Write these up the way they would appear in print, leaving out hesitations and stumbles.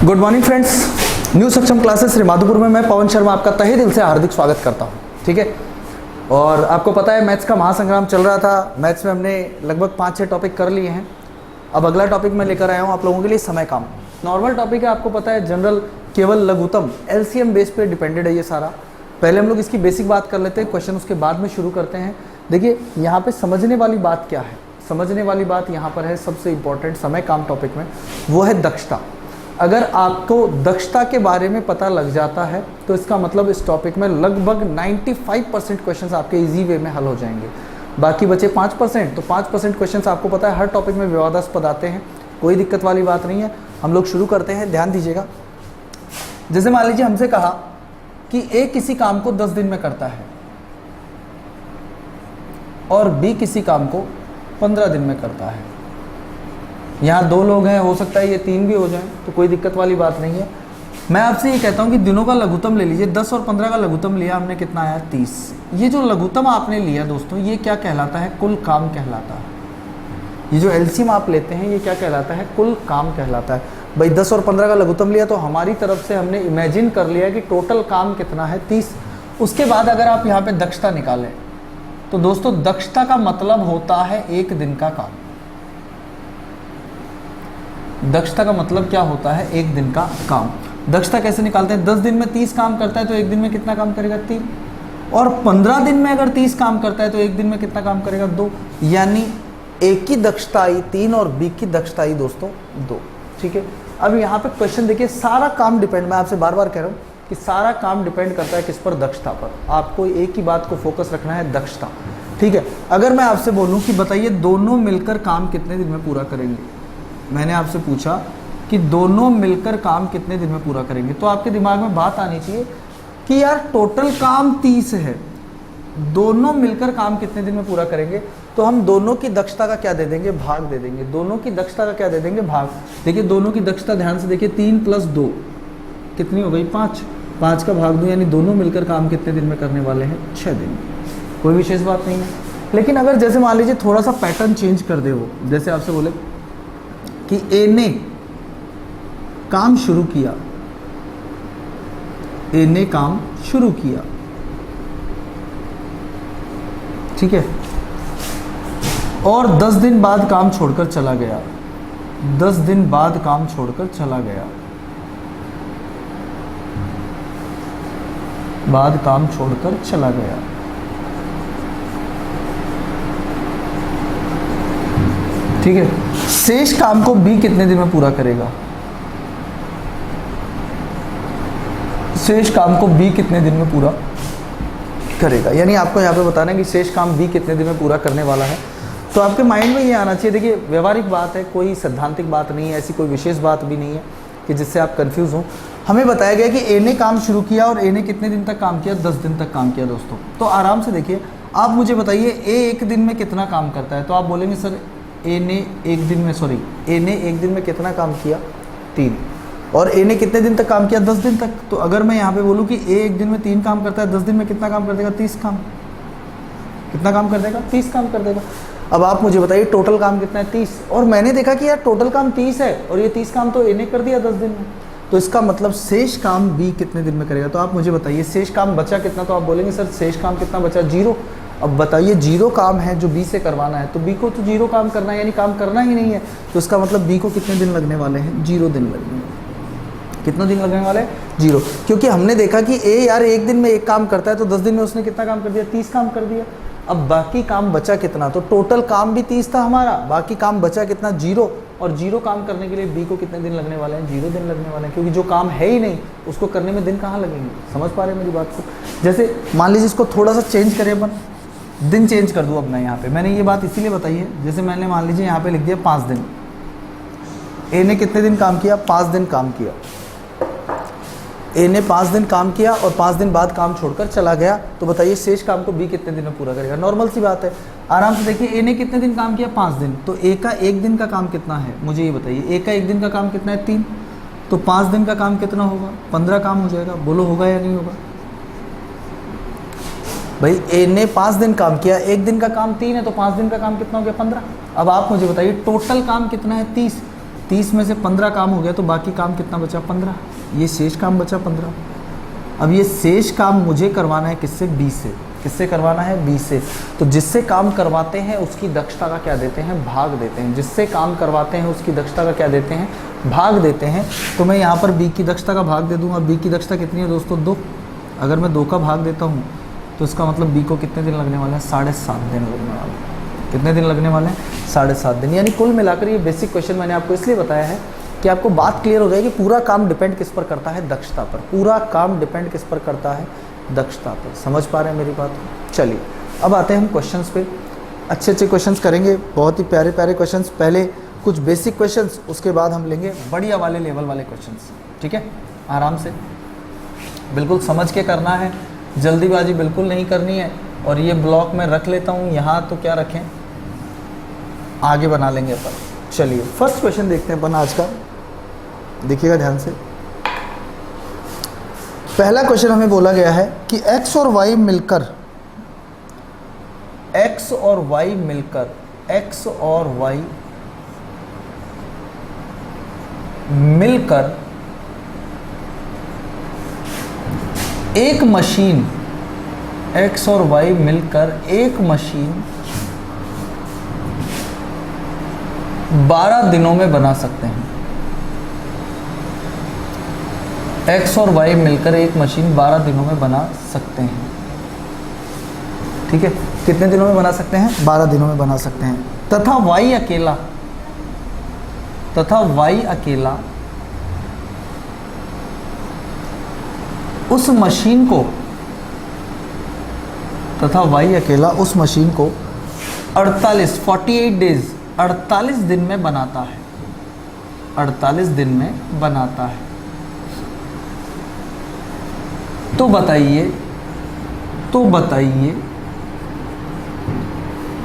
Good morning friends, new सक्षम classes Shri Madhopur में मैं पवन शर्मा आपका तहे दिल से हार्दिक स्वागत करता हूं। ठीक है, और आपको पता है मैथ्स का महासंग्राम चल रहा था। मैथ्स में हमने लगभग 5-6 टॉपिक कर लिए हैं। अब अगला टॉपिक मैं लेकर आया हूं आप लोगों के लिए, समय काम। नॉर्मल टॉपिक है, आपको पता है, जनरल, केवल, लघुत्तम, एलसीएम बेस पे डिपेंडेड है ये सारा। पहले हम लोग इसकी बेसिक बात कर लेते हैं, क्वेश्चन उसके बाद में शुरू करते हैं। देखिए यहाँ पे समझने वाली बात क्या है, समझने वाली बात यहाँ पर है सबसे इंपॉर्टेंट समय काम टॉपिक में, वो है दक्षता। अगर आपको दक्षता के बारे में पता लग जाता है तो इसका मतलब इस टॉपिक में लगभग 95% क्वेश्चंस आपके इजी वे में हल हो जाएंगे। बाकी बचे 5%, तो 5% क्वेश्चंस आपको पता है हर टॉपिक में विवादास्पद आते हैं, कोई दिक्कत वाली बात नहीं है। हम लोग शुरू करते हैं, ध्यान दीजिएगा। जैसे मान लीजिए हमसे कहा कि ए किसी काम को 10 दिन में करता है और बी किसी काम को 15 दिन में करता है। यहाँ 2 लोग हैं, हो सकता है ये 3 भी हो जाएं, तो कोई दिक्कत वाली बात नहीं है। मैं आपसे ये कहता हूँ कि दिनों का लघुत्तम ले लीजिए। 10 और 15 का लघुत्तम लिया हमने, कितना आया? 30। ये जो लघुत्तम आपने लिया दोस्तों, ये क्या कहलाता है? कुल काम कहलाता है। ये जो एलसीएम आप लेते हैं, ये क्या कहलाता है? कुल काम कहलाता है। भाई 10 और 15 का लघुत्तम लिया तो हमारी तरफ से हमने इमेजिन कर लिया कि टोटल काम कितना है? 30। उसके बाद अगर आप यहाँ पे दक्षता निकालें तो दोस्तों दक्षता का मतलब होता है 1 दिन का काम। दक्षता का मतलब क्या होता है? 1 दिन का काम। दक्षता कैसे निकालते हैं? 10 दिन में 30 काम करता है तो 1 दिन में कितना काम करेगा? 3। और 15 दिन में अगर 30 काम करता है तो 1 दिन में कितना काम करेगा? 2। यानी ए की दक्षता आई 3 और बी की दक्षता आई दोस्तों 2। ठीक है, अब यहाँ पे क्वेश्चन देखिए, सारा काम डिपेंड, मैं आपसे बार बार कह रहा हूँ कि सारा काम डिपेंड करता है किस पर? दक्षता पर। आपको एक ही बात को फोकस रखना है, दक्षता। ठीक है, अगर मैं आपसे बोलूँ कि बताइए दोनों मिलकर काम कितने दिन में पूरा करेंगे, मैंने आपसे पूछा कि दोनों मिलकर काम कितने दिन में पूरा करेंगे, तो आपके दिमाग में बात आनी चाहिए कि यार टोटल काम 30 है, दोनों मिलकर काम कितने दिन में पूरा करेंगे? तो हम दोनों की दक्षता का क्या दे देंगे? भाग दे देंगे। दोनों की दक्षता का क्या दे देंगे? भाग। देखिए दोनों की दक्षता ध्यान से देखिए, 3 + 2 कितनी हो गई? 5। 5 का भाग दूं, यानी दोनों मिलकर काम कितने दिन में करने वाले हैं? 6 दिन। कोई विशेष बात नहीं है। लेकिन अगर जैसे मान लीजिए थोड़ा सा पैटर्न चेंज कर दे, वो जैसे आपसे बोले कि ए ने काम शुरू किया, ए ने काम शुरू किया, ठीक है, और 10 दिन बाद काम छोड़कर चला गया। 10 दिन बाद काम छोड़कर चला गया, बाद काम छोड़कर चला गया। ठीक है, शेष काम को बी कितने दिन में पूरा करेगा? शेष काम को बी कितने दिन में पूरा करेगा? यानी आपको यहाँ पे बताना है कि शेष काम बी कितने दिन में पूरा करने वाला है। तो आपके माइंड में ये आना चाहिए। देखिए व्यवहारिक बात है, कोई सैद्धांतिक बात नहीं है, ऐसी कोई विशेष बात भी नहीं है कि जिससे आप कंफ्यूज हो। हमें बताया गया कि ए ने काम शुरू किया और ए ने कितने दिन तक काम किया? 10 दिन तक काम किया दोस्तों। तो आराम से देखिए, आप मुझे बताइए ए 1 दिन में कितना काम करता है? तो आप बोलेंगे सर ए ने 1 दिन में कितना काम किया? 3। और ए ने कितने दिन तक काम किया? 10 दिन तक। तो अगर मैं यहाँ पे बोलूँ कि ए 1 दिन में 3 काम करता है, 10 दिन में कितना काम कर देगा? 30 काम। कितना काम कर देगा? 30 काम कर देगा। अब आप मुझे बताइए टोटल काम कितना है? 30। और मैंने देखा कि यार टोटल काम 30 है और ये 30 काम तो ए ने कर दिया 10 दिन में, तो इसका मतलब शेष काम बी कितने दिन में करेगा? तो आप मुझे बताइए शेष काम बचा कितना? तो आप बोलेंगे सर शेष काम कितना बचा? 0। अब बताइए 0 काम है जो बी से करवाना है, तो बी को तो 0 काम करना है, यानी काम करना ही नहीं है। तो इसका मतलब बी को कितने दिन लगने वाले हैं? 0 दिन लगने वाले। कितने दिन लगने वाले हैं? 0। क्योंकि हमने देखा कि ए यार 1 दिन में 1 काम करता है, तो 10 दिन में उसने कितना काम कर दिया? 30 काम कर दिया। अब बाकी काम बचा कितना? तो टोटल काम भी 30 था हमारा, बाकी काम बचा कितना? 0। और 0 काम करने के लिए बी को कितने दिन लगने वाले हैं? 0 दिन लगने वाले हैं, क्योंकि जो काम है ही नहीं उसको करने में दिन कहाँ लगेंगे? समझ पा रहे हैं मेरी बात को? जैसे मान लीजिए इसको थोड़ा सा चेंज करें अपन, दिन चेंज कर दूँ। अब मैं यहाँ पे मैंने ये बात इसीलिए बताई है, जैसे मैंने मान लीजिए यहाँ पे लिख दिया 5 दिन। ए ने कितने दिन काम किया? 5 दिन काम किया। ए ने 5 दिन काम किया और 5 दिन बाद काम छोड़कर चला गया। तो बताइए शेष काम को बी कितने दिन में पूरा करेगा? नॉर्मल सी बात है, आराम से देखिए। ए ने कितने दिन काम किया? 5 दिन। तो ए का 1 दिन का काम कितना है? मुझे ये बताइए, ए का 1 दिन का काम कितना है? 3। तो 5 दिन का काम कितना होगा? 15 काम हो जाएगा। बोलो होगा या नहीं होगा? भाई ए ने 5 दिन काम किया, 1 दिन का काम 3 है, तो 5 दिन का काम कितना हो गया? 15। अब आप मुझे बताइए टोटल काम कितना है? 30। 30 में से 15 काम हो गया तो बाकी काम कितना बचा? 15। ये शेष काम बचा 15। अब ये शेष काम मुझे करवाना है किससे? बी से। किससे करवाना है? बी से। तो जिससे काम करवाते हैं उसकी दक्षता का क्या देते हैं? भाग देते हैं। जिससे काम करवाते हैं उसकी दक्षता का क्या देते हैं? भाग देते हैं। तो मैं यहाँ पर बी की दक्षता का भाग दे दूँगा। बी की दक्षता कितनी है दोस्तों? 2। अगर मैं 2 का भाग देता हूँ तो इसका मतलब बी को कितने दिन लगने वाले हैं? 7.5 दिन लगने वाले हैं। कितने दिन लगने वाले हैं? 7.5 दिन। यानी कुल मिलाकर ये बेसिक क्वेश्चन मैंने आपको इसलिए बताया है कि आपको बात क्लियर हो जाएगी। पूरा काम डिपेंड किस पर करता है? दक्षता पर। पूरा काम डिपेंड किस पर करता है? दक्षता पर। समझ पा रहे हैं मेरी बात को? चलिए अब आते हैं हम क्वेश्चंस पे। अच्छे अच्छे क्वेश्चंस करेंगे, बहुत ही प्यारे प्यारे क्वेश्चंस। पहले कुछ बेसिक क्वेश्चंस, उसके बाद हम लेंगे बढ़िया वाले लेवल वाले क्वेश्चंस। ठीक है, आराम से बिल्कुल समझ के करना है, जल्दीबाजी बिल्कुल नहीं करनी है। और ये ब्लॉक में रख लेता हूँ यहाँ, तो क्या रखें, आगे बना लेंगे अपन। चलिए फर्स्ट क्वेश्चन देखते हैं अपन आज का, देखिएगा ध्यान से। पहला क्वेश्चन हमें बोला गया है कि x और y मिलकर, x और y मिलकर, x और y मिलकर एक मशीन, x और y मिलकर एक मशीन 12 दिनों में बना सकते हैं। x और y मिलकर एक मशीन 12 दिनों में बना सकते हैं। ठीक है, कितने दिनों में बना सकते हैं? 12 दिनों में बना सकते हैं। तथा y अकेला, उस मशीन को, तथा y अकेला उस मशीन को 48 डेज, 48 दिन में बनाता है। 48 दिन में बनाता है। तो बताइए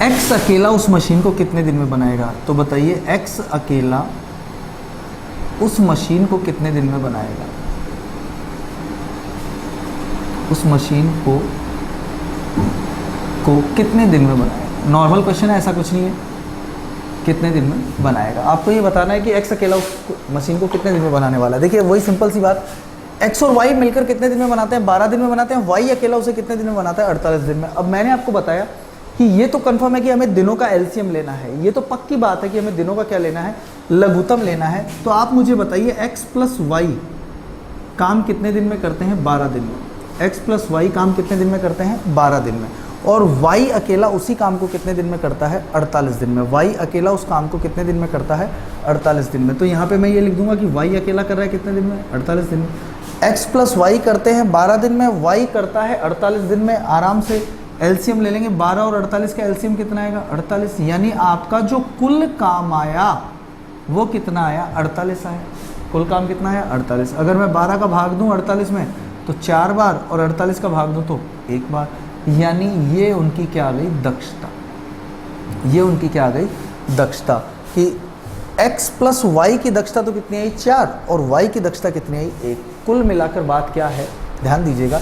x अकेला उस मशीन को कितने दिन में बनाएगा? तो बताइए x अकेला उस मशीन को कितने दिन में बनाएगा? उस मशीन को कितने दिन में बनाएगा? नॉर्मल क्वेश्चन है, ऐसा कुछ नहीं है। कितने दिन में बनाएगा? आपको ये बताना है कि x अकेला उस मशीन को कितने दिन में बनाने वाला है। देखिए वही सिंपल सी बात, x और y मिलकर कितने दिन में बनाते हैं? 12 दिन में बनाते हैं। y अकेला उसे कितने दिन में बनाता है? 48 दिन में। अब मैंने आपको बताया कि ये तो कंफर्म है कि हमें दिनों का एलसीएम लेना है। ये तो पक्की बात है कि हमें दिनों का क्या लेना है? लघुत्तम लेना है। तो आप मुझे बताइए x प्लस y काम कितने दिन में करते हैं? 12 दिन में। x प्लस वाई काम कितने दिन में करते हैं? 12 दिन में। और y अकेला उसी काम को कितने दिन में करता है? 48 दिन में। y अकेला उस काम को कितने दिन में करता है? 48 दिन में। तो यहाँ पे मैं ये लिख दूंगा कि y अकेला कर रहा है कितने दिन में? 48 दिन में। x प्लस वाई करते हैं 12 दिन में, y करता है 48 दिन में। आराम से एलसीएम ले लेंगे। 12 और 48 का एलसीएम कितना आएगा? 48। यानी आपका जो कुल काम आया वो कितना आया? 48 आया। कुल काम कितना आया? 48। अगर मैं 12 का भाग दूं 48 में तो 4 बार, और 48 का भाग दूं तो 1 बार। यानी ये उनकी क्या आ गई? दक्षता। ये उनकी क्या आ गई? दक्षता। कि x प्लस वाई की दक्षता तो कितनी आई? 4, और y की दक्षता कितनी आई? 1। कुल मिलाकर बात क्या है? ध्यान दीजिएगा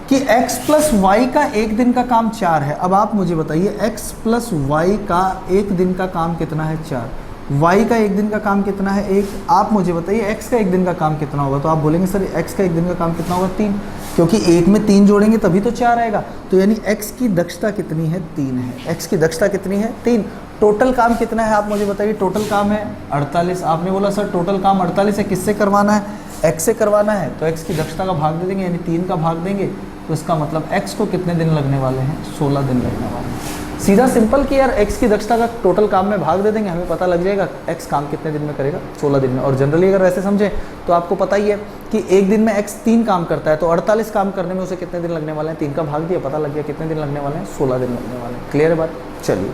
कि x प्लस वाई का एक दिन का काम 4 है। अब आप मुझे बताइए x प्लस वाई का एक दिन का काम कितना है? 4। y का एक दिन का काम कितना है? 1। आप मुझे बताइए x का एक दिन का काम कितना होगा? तो आप बोलेंगे सर x का एक दिन का काम कितना होगा? 3, क्योंकि 1 में 3 जोड़ेंगे तभी तो 4 आएगा। तो यानी x की दक्षता कितनी है? 3 है। x की दक्षता कितनी है? 3। टोटल काम कितना है? आप मुझे बताइए। टोटल काम है 48। आपने बोला सर टोटल काम 48 है, किससे करवाना है? x से करवाना है। तो x की दक्षता का भाग दे देंगे, यानी 3 का भाग देंगे। तो इसका मतलब x को कितने दिन लगने वाले हैं? 16 दिन लगने वाले हैं। सीधा सिंपल कि यार x की दक्षता का टोटल काम में भाग दे देंगे, हमें पता लग जाएगा x काम कितने दिन में करेगा? 16 दिन में। और जनरली अगर वैसे समझे तो आपको पता ही है कि एक दिन में x 3 काम करता है, तो 48 काम करने में उसे कितने दिन लगने वाले हैं? 3 का भाग दिया, पता लग गया कितने दिन लगने वाले हैं? 16 दिन लगने वाले हैं। क्लियर है बात? चलिए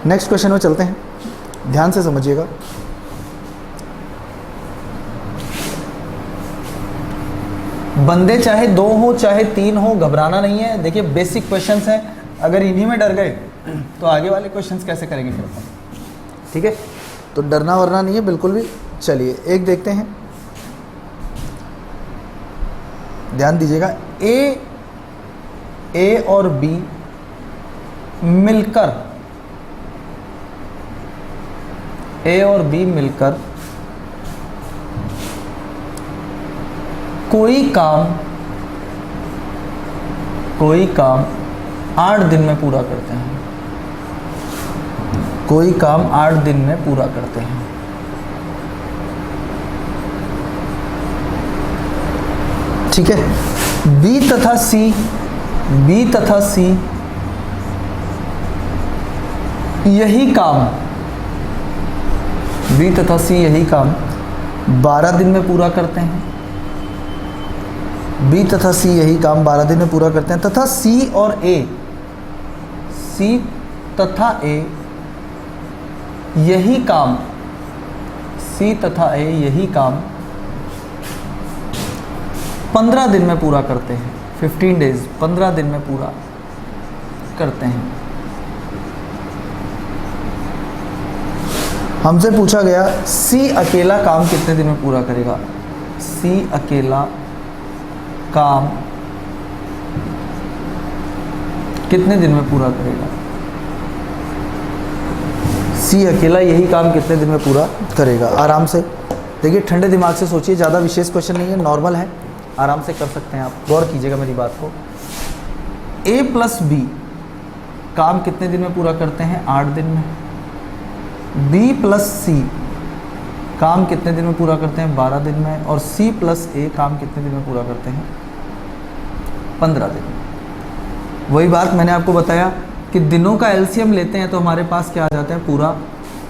नेक्स्ट क्वेश्चन में चलते हैं, ध्यान से समझिएगा। बंदे चाहे 2 हो चाहे 3 हो, घबराना नहीं है। देखिए बेसिक क्वेश्चंस हैं, अगर इन्हीं में डर गए तो आगे वाले क्वेश्चंस कैसे करेंगे फिर अपन? ठीक है, तो डरना वरना नहीं है बिल्कुल भी। चलिए एक देखते हैं, ध्यान दीजिएगा। ए और बी मिलकर, कोई काम 8 दिन में पूरा करते हैं। कोई काम 8 दिन में पूरा करते हैं। ठीक है। बी तथा सी यही काम 12 दिन में पूरा करते हैं। बी तथा सी यही काम 12 दिन में पूरा करते हैं तथा सी तथा ए यही काम 15 दिन में पूरा करते हैं। 15 डेज 15 दिन में पूरा करते हैं। हमसे पूछा गया सी अकेला काम कितने दिन में पूरा करेगा। सी अकेला काम कितने दिन में पूरा करेगा। सी अकेला यही काम कितने दिन में पूरा करेगा। आराम से देखिए, ठंडे दिमाग से सोचिए, ज़्यादा विशेष क्वेश्चन नहीं है, नॉर्मल है, आराम से कर सकते हैं आप। गौर कीजिएगा मेरी बात को। ए प्लस बी काम कितने दिन में पूरा करते हैं। 8 दिन में। बी प्लस सी काम कितने दिन में पूरा करते हैं। 12 दिन में। और सी प्लस ए काम कितने दिन में पूरा करते हैं। 15 दिन में। वही बात मैंने आपको बताया कि दिनों का एलसीएम लेते हैं तो हमारे पास क्या आ जाता है, पूरा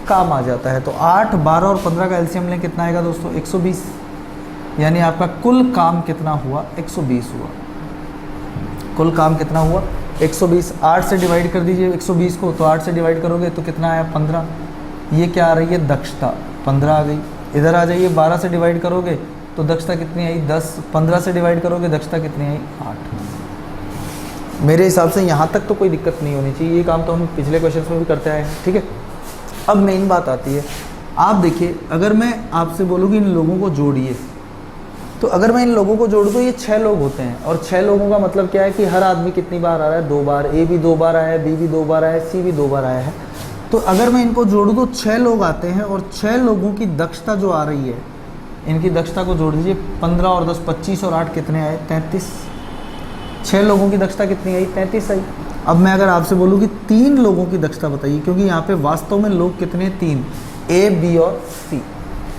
काम आ जाता है। तो 8, 12 और 15 का एलसीएम लें, कितना आएगा दोस्तों, 120। यानी आपका कुल काम कितना हुआ, 120 हुआ। कुल काम कितना हुआ, 120। 8 से डिवाइड कर दीजिए 120 को, तो 8 से डिवाइड करोगे तो कितना आया, 15। ये क्या आ रही है, दक्षता 15 आ गई। इधर आ जाइए, 12 से डिवाइड करोगे तो दक्षता कितनी आई, 10। 15 से डिवाइड करोगे दक्षता कितनी आई, 8। मेरे हिसाब से यहाँ तक तो कोई दिक्कत नहीं होनी चाहिए। ये काम तो हम पिछले क्वेश्चन में भी करते आए हैं। ठीक है। अब मेन बात आती है, आप देखिए, अगर मैं आपसे बोलूँ कि इन लोगों को जोड़िए, तो अगर मैं इन लोगों को जोड़ दूँ, ये 6 लोग होते हैं। और 6 लोगों का मतलब क्या है कि हर आदमी कितनी बार आ रहा है, 2 बार। ए भी 2 बार आया है, बी भी 2 बार आया है, सी भी 2 बार आया है। तो अगर मैं इनको जोड़ दूँ, 6 लोग आते हैं और 6 लोगों की दक्षता जो आ रही है, इनकी दक्षता को जोड़ दीजिए। 15 और 10 25 और 8 कितने आए, 33। 6 लोगों की दक्षता कितनी आई, 33 आई। अब मैं अगर आपसे बोलूँ कि 3 लोगों की दक्षता बताइए, क्योंकि यहाँ पे वास्तव में लोग कितने, 3, ए बी और सी।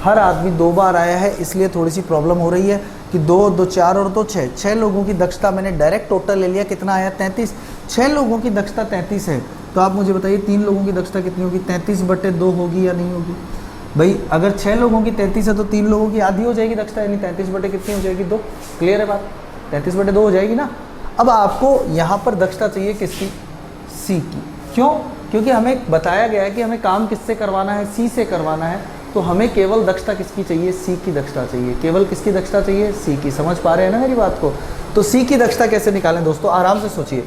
हर आदमी 2 बार आया है, इसलिए थोड़ी सी प्रॉब्लम हो रही है कि 2, 2, 4 और 2, 6। 6 लोगों की दक्षता मैंने डायरेक्ट टोटल ले लिया, कितना आया, 33। 6 लोगों की दक्षता 33 है, तो आप मुझे बताइए 3 लोगों की दक्षता कितनी होगी, 33/2 होगी या नहीं होगी। भाई अगर 6 लोगों की 33 है तो 3 लोगों की आधी हो जाएगी दक्षता, यानी 33 बटे कितनी हो जाएगी, 2। क्लियर है बात, 33/2 हो जाएगी ना। अब आपको यहाँ पर दक्षता चाहिए किसकी, सी की। क्यों, क्योंकि हमें बताया गया है कि हमें काम किससे करवाना है, सी से करवाना है। तो हमें केवल दक्षता किसकी चाहिए, सी की दक्षता चाहिए। केवल किसकी दक्षता चाहिए, सी की। समझ पा रहे हैं ना मेरी बात को। तो सी की दक्षता कैसे निकालें दोस्तों, आराम से सोचिए।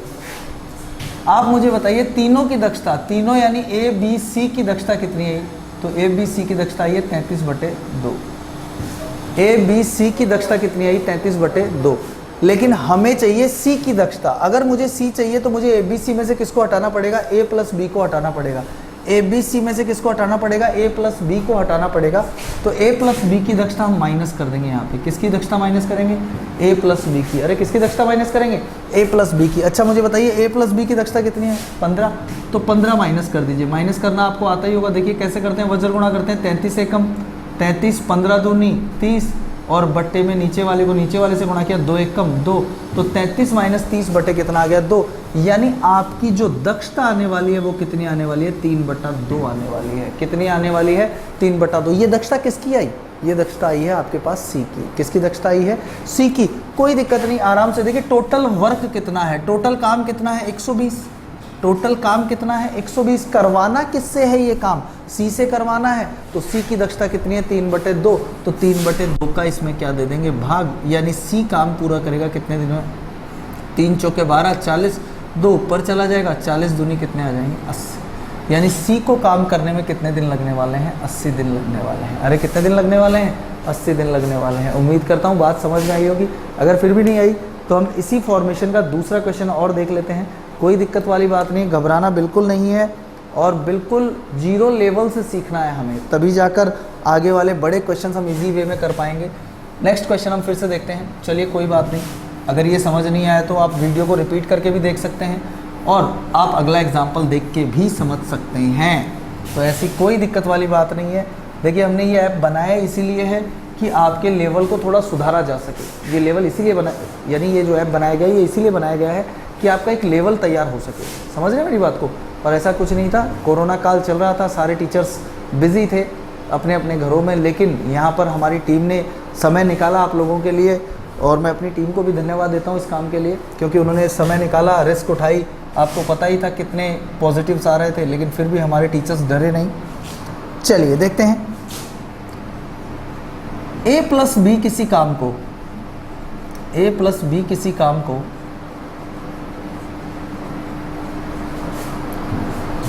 आप मुझे बताइए तीनों की दक्षता, तीनों यानी ए बी सी की दक्षता कितनी आई, तो ए बी सी की दक्षता आई है 33/2। ए बी सी की दक्षता कितनी आई, 33/2। लेकिन हमें चाहिए सी की दक्षता। अगर मुझे सी चाहिए तो मुझे ए बी सी में से किसको हटाना पड़ेगा, ए प्लस बी को हटाना पड़ेगा। ए बी सी में से किसको हटाना पड़ेगा, ए प्लस बी को हटाना पड़ेगा। तो ए प्लस बी की दक्षता हम माइनस कर देंगे। यहाँ पे किसकी दक्षता माइनस करेंगे, ए प्लस बी की। अरे किसकी दक्षता माइनस करेंगे, ए प्लस बी की। अच्छा मुझे बताइए ए प्लस बी की दक्षता कितनी है, 15। तो 15 माइनस कर दीजिए। माइनस करना आपको आता ही होगा। देखिए कैसे करते हैं, वज्र गुणा करते हैं। 33 से कम 33, 15 दूनी 30 और बट्टे में नीचे वाले को नीचे वाले से गुणा किया, 2 एक कम 2। तो 33 माइनस 30 बटे कितना आ गया, 2। यानी आपकी जो दक्षता आने वाली है वो कितनी आने वाली है, 3/2 आने वाली है। कितनी आने वाली है, 3/2। ये दक्षता किसकी आई, ये दक्षता आई है आपके पास सी की। किसकी दक्षता आई है, सी की। कोई दिक्कत नहीं, आराम से देखिए। टोटल वर्क कितना है, टोटल काम कितना है, 120। टोटल काम कितना है, 120। करवाना किससे है ये काम, सी से करवाना है। तो सी की दक्षता कितनी है, 3/2। तो 3/2 का इसमें क्या दे देंगे, भाग। यानी सी काम पूरा करेगा कितने दिन में, 3 चौके 12, 40, 2 ऊपर चला जाएगा, 40 दूनी कितने आ जाएंगे, 80। यानी सी को काम करने में कितने दिन लगने वाले हैं, 80 दिन लगने वाले हैं। अरे कितने दिन लगने वाले हैं, 80 दिन लगने वाले हैं। उम्मीद करता हूँ बात समझ में आई होगी। अगर फिर भी नहीं आई तो हम इसी फॉर्मेशन का दूसरा क्वेश्चन और देख लेते हैं। कोई दिक्कत वाली बात नहीं, घबराना बिल्कुल नहीं है और बिल्कुल 0 लेवल से सीखना है हमें, तभी जाकर आगे वाले बड़े क्वेश्चन हम इजी वे में कर पाएंगे। नेक्स्ट क्वेश्चन हम फिर से देखते हैं। चलिए कोई बात नहीं, अगर ये समझ नहीं आया तो आप वीडियो को रिपीट करके भी देख सकते हैं और आप अगला एग्जाम्पल देख के भी समझ सकते हैं। तो ऐसी कोई दिक्कत वाली बात नहीं है। देखिए हमने ये ऐप बनाया इसीलिए है कि आपके लेवल को थोड़ा सुधारा जा सके। ये लेवल इसीलिए बना, यानी ये जो ऐप बनाया गया है ये इसीलिए बनाया गया है कि आपका एक लेवल तैयार हो सके। समझ रहे हैं मेरी बात को? और ऐसा कुछ नहीं था, कोरोना काल चल रहा था, सारे टीचर्स बिजी थे अपने अपने घरों में, लेकिन यहाँ पर हमारी टीम ने समय निकाला आप लोगों के लिए और मैं अपनी टीम को भी धन्यवाद देता हूँ इस काम के लिए, क्योंकि उन्होंने समय निकाला, रिस्क उठाई। आपको पता ही था कितने पॉजिटिव्स आ रहे थे, लेकिन फिर भी हमारे टीचर्स डरे नहीं। चलिए देखते हैं। a प्लस बी किसी काम को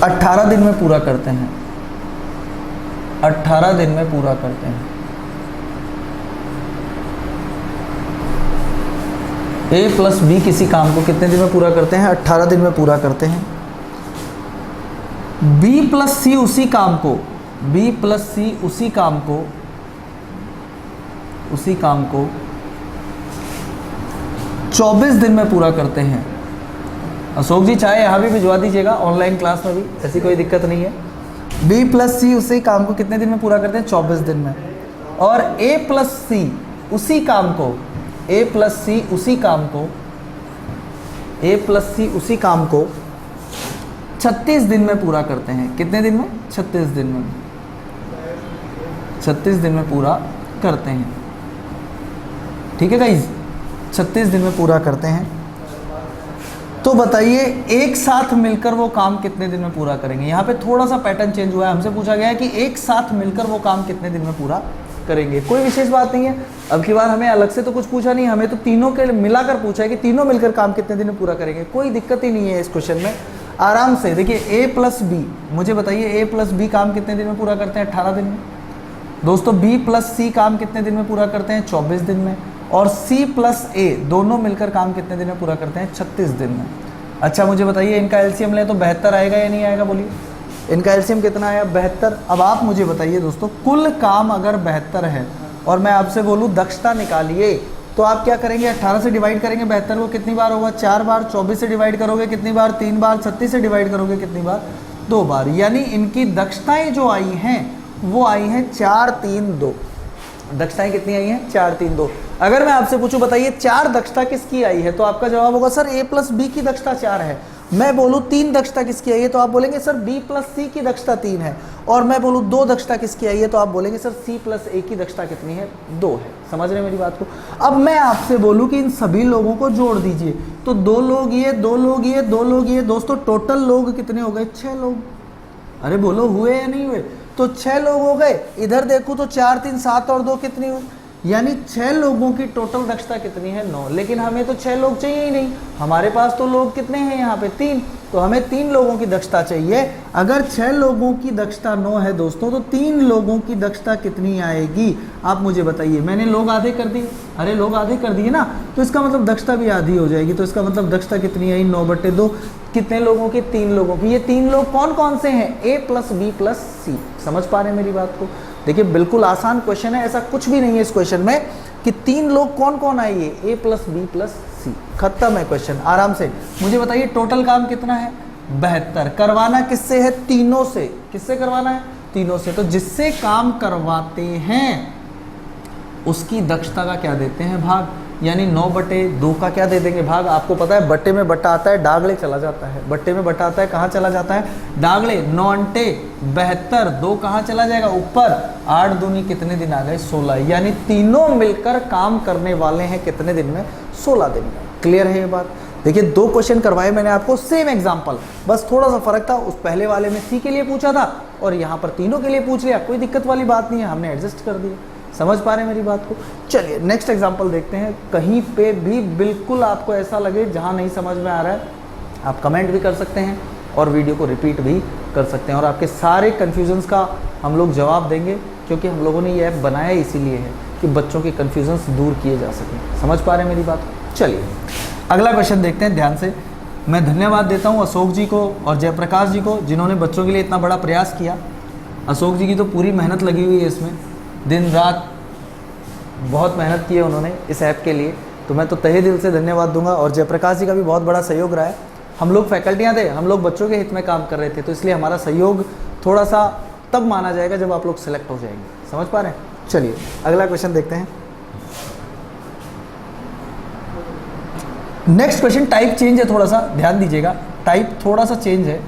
18 दिन में पूरा करते हैं। 18 दिन में पूरा करते हैं। a प्लस बी किसी काम को कितने दिन में पूरा करते हैं? 18 दिन में पूरा करते हैं। b प्लस सी उसी काम को 24 दिन में पूरा करते हैं। अशोक जी चाहे यहाँ भी भिजवा दीजिएगा, ऑनलाइन क्लास में भी, ऐसी कोई दिक्कत नहीं है। b प्लस सी उसी काम को कितने दिन में पूरा करते हैं? 24 दिन में। और a प्लस सी उसी काम को 36 दिन में पूरा करते हैं। कितने दिन में? 36 दिन में। 36 दिन में पूरा करते हैं। ठीक है गाइस, 36 दिन में पूरा करते हैं। तो बताइए एक साथ मिलकर वो काम कितने दिन में पूरा करेंगे? यहाँ पे थोड़ा सा पैटर्न चेंज हुआ है। हमसे पूछा गया है कि एक साथ मिलकर वो काम कितने दिन में पूरा करेंगे। कोई विशेष बात नहीं है, अब की बार हमें अलग से तो कुछ पूछा नहीं, हमें तो तीनों के मिलाकर पूछा है कि तीनों मिलकर काम कितने दिन में पूरा करेंगे। कोई दिक्कत ही नहीं है इस क्वेश्चन में, आराम से। देखिए a प्लस बी, मुझे बताइए a प्लस बी काम कितने दिन में पूरा करते हैं? 18 दिन में। दोस्तों b प्लस सी काम कितने दिन में पूरा करते हैं? 24 दिन में। और c प्लस a दोनों मिलकर काम कितने दिन में पूरा करते हैं? 36 दिन में। अच्छा मुझे बताइए इनका एलसीएम ले तो 72 आएगा या नहीं आएगा? बोलिए इनका एलसीएम कितना आया? 72। अब आप मुझे बताइए दोस्तों, कुल काम अगर 72 है और मैं आपसे बोलूँ दक्षता निकालिए, तो आप क्या करेंगे? 18 से डिवाइड करेंगे 72 को, कितनी बार होगा? 4 बार। 24 से डिवाइड करोगे कितनी बार? 3 बार। 36 से डिवाइड करोगे कितनी बार? 2 बार। यानी इनकी दक्षताएं जो आई हैं वो आई हैं 4 3 2। दक्षताएं कितनी आई हैं? 4 3 2। अगर मैं आपसे पूछूं बताइए 4 दक्षता किसकी आई है, तो आपका जवाब होगा सर a प्लस बी की दक्षता 4 है। मैं बोलूं 3 दक्षता किसकी आई है, तो आप बोलेंगे सर b प्लस सी की दक्षता 3 है। और मैं बोलूं 2 दक्षता किसकी आई है, तो आप बोलेंगे सर c प्लस a की दक्षता कितनी है? 2 है। समझ रहे हैं मेरी बात को? अब मैं आपसे बोलूं कि इन सभी लोगों को जोड़ दीजिए, तो 2 लोग ये, 2 लोग ये, 2 लोग ये, दोस्तों टोटल लोग कितने हो गए? 6 लोग। अरे बोलो हुए या नहीं हुए? तो 6 लोग हो गए। इधर देखो तो 4 3 7 और 2 कितनी हुई? यानी 6 लोगों की टोटल दक्षता कितनी है? 9। लेकिन हमें तो 6 लोग चाहिए ही नहीं, हमारे पास तो लोग कितने हैं यहाँ पे? 3। तो हमें 3 लोगों की दक्षता चाहिए। अगर 6 लोगों की दक्षता 9 है दोस्तों, तो 3 लोगों की दक्षता कितनी आएगी? आप मुझे बताइए। मैंने लोग आधे कर दिए, अरे लोग आधे कर दिए ना, तो इसका मतलब दक्षता भी आधी हो जाएगी। तो इसका मतलब दक्षता कितनी आई? 9/2। कितने लोगों की? 3 लोगों की। ये 3 लोग कौन कौन से हैं? a प्लस बी प्लस सी। समझ पा रहे हैं मेरी बात को? देखिए बिल्कुल आसान क्वेश्चन है, ऐसा कुछ भी नहीं है इस क्वेश्चन में कि 3 लोग कौन कौन आइए, a प्लस बी प्लस सी। खत्म है क्वेश्चन, आराम से। मुझे बताइए टोटल काम कितना है? 72। करवाना किससे है? तीनों से। किससे करवाना है? तीनों से। तो जिससे काम करवाते हैं उसकी दक्षता का क्या देते हैं? भाग। यानी 9/2 का क्या दे देंगे? भाग। आपको पता है बट्टे में बट्टा आता है, डागले चला जाता है। बट्टे में बट्टा आता है, कहाँ चला जाता है? डागले। 9 अंटे 72, 2 कहाँ चला जाएगा? ऊपर। 8 दूनी कितने दिन आ गए? 16। यानी तीनों मिलकर काम करने वाले हैं कितने दिन में? 16 दिन में। क्लियर है ये बात? देखिए 2 क्वेश्चन करवाए मैंने आपको, सेम एग्जाम्पल, बस थोड़ा सा फर्क था। उस पहले वाले में सी के लिए पूछा था और यहाँ पर तीनों के लिए पूछ लिया। कोई दिक्कत वाली बात नहीं है, हमने एडजस्ट कर दिया। समझ पा रहे हैं मेरी बात को? चलिए नेक्स्ट एग्जांपल देखते हैं। कहीं पे भी बिल्कुल आपको ऐसा लगे जहां नहीं समझ में आ रहा है, आप कमेंट भी कर सकते हैं और वीडियो को रिपीट भी कर सकते हैं, और आपके सारे कन्फ्यूजन्स का हम लोग जवाब देंगे, क्योंकि हम लोगों ने ये ऐप बनाया इसीलिए है कि बच्चों के कन्फ्यूजन्स दूर किए जा सकें। समझ पा रहे हैं मेरी बात को? चलिए अगला क्वेश्चन देखते हैं ध्यान से। मैं धन्यवाद देता हूँ अशोक जी को और जयप्रकाश जी को, जिन्होंने बच्चों के लिए इतना बड़ा प्रयास किया। अशोक जी की तो पूरी मेहनत लगी हुई है इसमें, दिन रात बहुत मेहनत की है उन्होंने इस ऐप के लिए, तो मैं तो तहे दिल से धन्यवाद दूंगा। और जयप्रकाश जी का भी बहुत बड़ा सहयोग रहा है। हम लोग फैकल्टियाँ थे, हम लोग बच्चों के हित में काम कर रहे थे, तो इसलिए हमारा सहयोग थोड़ा सा तब माना जाएगा जब आप लोग सेलेक्ट हो जाएंगे। समझ पा रहे हैं? चलिए अगला क्वेश्चन देखते हैं। नेक्स्ट क्वेश्चन टाइप चेंज है, थोड़ा सा ध्यान दीजिएगा, टाइप थोड़ा सा चेंज है।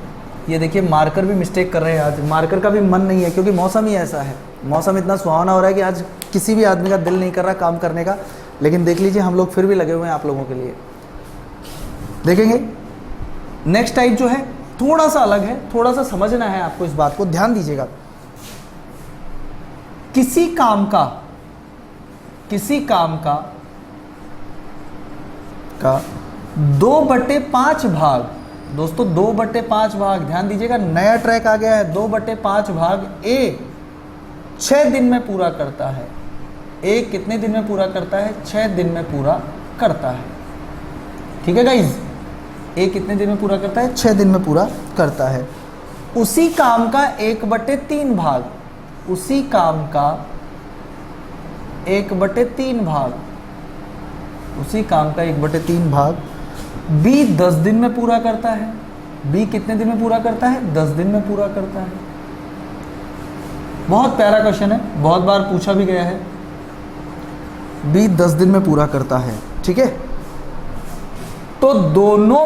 ये देखिए मार्कर भी मिस्टेक कर रहे हैं आज, मार्कर का भी मन नहीं है क्योंकि मौसम ही ऐसा है, मौसम इतना सुहावना हो रहा है कि आज किसी भी आदमी का दिल नहीं कर रहा काम करने का। लेकिन देख लीजिए हम लोग फिर भी लगे हुए हैं आप लोगों के लिए। देखेंगे नेक्स्ट टाइप जो है थोड़ा सा अलग है, थोड़ा सा समझना है आपको, इस बात को ध्यान दीजिएगा। किसी काम का 2/5 भाग, दोस्तों 2/5 भाग, ध्यान दीजिएगा नया ट्रैक आ गया है। 2/5 भाग ए 6 दिन में पूरा करता है। ए कितने दिन में पूरा करता है? 6 दिन में पूरा करता है। ठीक है गाइज, ए कितने दिन में पूरा करता है? 6 दिन में पूरा करता है। उसी काम का 1/3 भाग, उसी काम का 1/3 भाग, उसी काम का 1/3 भाग बी 10 दिन में पूरा करता है। बी कितने दिन में पूरा करता है? 10 दिन में पूरा करता है। बहुत प्यारा क्वेश्चन है, बहुत बार पूछा भी गया है। बी 10 दिन में पूरा करता है, ठीक है। तो दोनों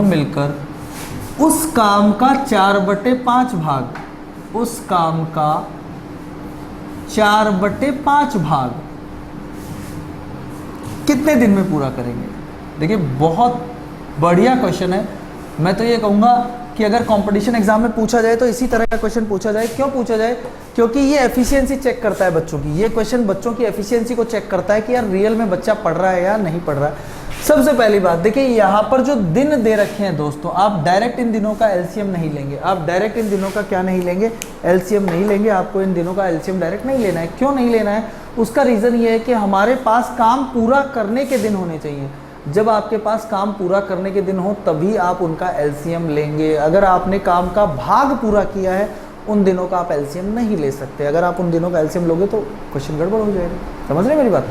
मिलकर उस काम का 4/5 भाग, उस काम का 4/5 भाग कितने दिन में पूरा करेंगे? देखिए बहुत बढ़िया क्वेश्चन है। मैं तो ये कहूँगा कि अगर कंपटीशन एग्जाम में पूछा जाए तो इसी तरह का क्वेश्चन पूछा जाए। क्यों पूछा जाए? क्योंकि ये एफिशिएंसी चेक करता है बच्चों की। ये क्वेश्चन बच्चों की एफिशिएंसी को चेक करता है कि यार रियल में बच्चा पढ़ रहा है या नहीं पढ़ रहा है। सबसे पहली बात देखिए, यहाँ पर जो दिन दे रखे हैं दोस्तों, आप डायरेक्ट इन दिनों का एलसीएम नहीं लेंगे। आप डायरेक्ट इन दिनों का क्या नहीं लेंगे? एलसीएम नहीं लेंगे। आपको इन दिनों का एलसीएम डायरेक्ट नहीं लेना है। क्यों नहीं लेना है? उसका रीज़न ये है कि हमारे पास काम पूरा करने के दिन होने चाहिए। जब आपके पास काम पूरा करने के दिन हो तभी आप उनका एलसीएम लेंगे। अगर आपने काम का भाग पूरा किया है उन दिनों का आप एलसीएम नहीं ले सकते। अगर आप उन दिनों का एलसीएम लोगे तो क्वेश्चन गड़बड़ हो जाएगा। समझ रहे हैं मेरी बात?